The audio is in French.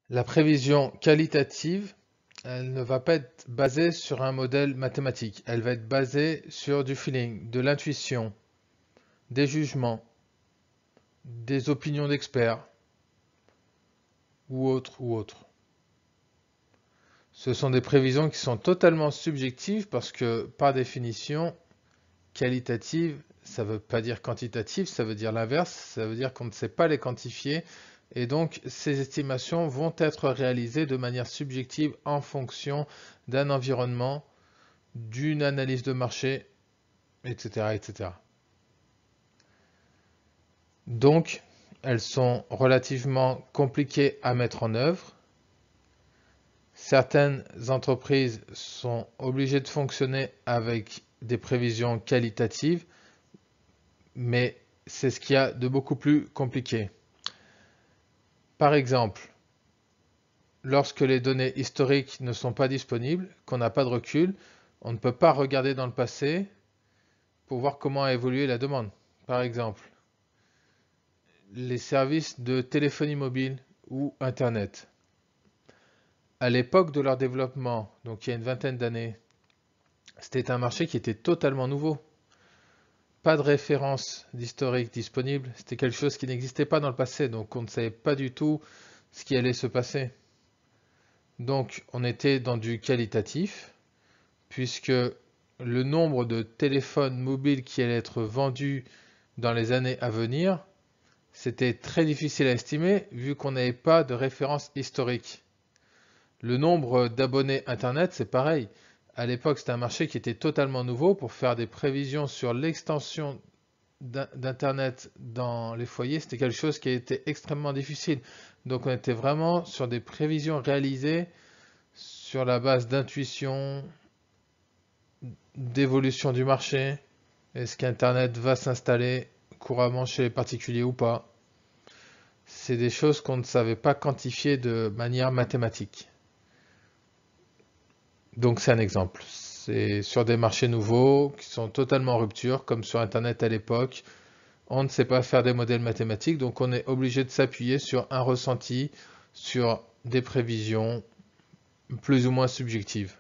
La prévision qualitative, elle ne va pas être basée sur un modèle mathématique. Elle va être basée sur du feeling, de l'intuition, des jugements, des opinions d'experts ou autres. Ce sont des prévisions qui sont totalement subjectives parce que, par définition, qualitative, ça ne veut pas dire quantitative, ça veut dire l'inverse, ça veut dire qu'on ne sait pas les quantifier et donc ces estimations vont être réalisées de manière subjective en fonction d'un environnement, d'une analyse de marché, etc., etc. Donc, elles sont relativement compliquées à mettre en œuvre. Certaines entreprises sont obligées de fonctionner avec des prévisions qualitatives, mais c'est ce qu'il y a de beaucoup plus compliqué. Par exemple, lorsque les données historiques ne sont pas disponibles, qu'on n'a pas de recul, on ne peut pas regarder dans le passé pour voir comment a évolué la demande. Par exemple, les services de téléphonie mobile ou Internet. À l'époque de leur développement, donc il y a une vingtaine d'années, c'était un marché qui était totalement nouveau. Pas de référence d'historique disponible, c'était quelque chose qui n'existait pas dans le passé, donc on ne savait pas du tout ce qui allait se passer. Donc on était dans du qualitatif, puisque le nombre de téléphones mobiles qui allaient être vendus dans les années à venir, c'était très difficile à estimer vu qu'on n'avait pas de référence historique. Le nombre d'abonnés Internet, c'est pareil. À l'époque, c'était un marché qui était totalement nouveau. Pour faire des prévisions sur l'extension d'Internet dans les foyers, c'était quelque chose qui a été extrêmement difficile. Donc on était vraiment sur des prévisions réalisées sur la base d'intuition, d'évolution du marché. Est-ce qu'Internet va s'installer couramment chez les particuliers ou pas? C'est des choses qu'on ne savait pas quantifier de manière mathématique. Donc c'est un exemple. C'est sur des marchés nouveaux qui sont totalement en rupture, comme sur Internet à l'époque. On ne sait pas faire des modèles mathématiques, donc on est obligé de s'appuyer sur un ressenti, sur des prévisions plus ou moins subjectives.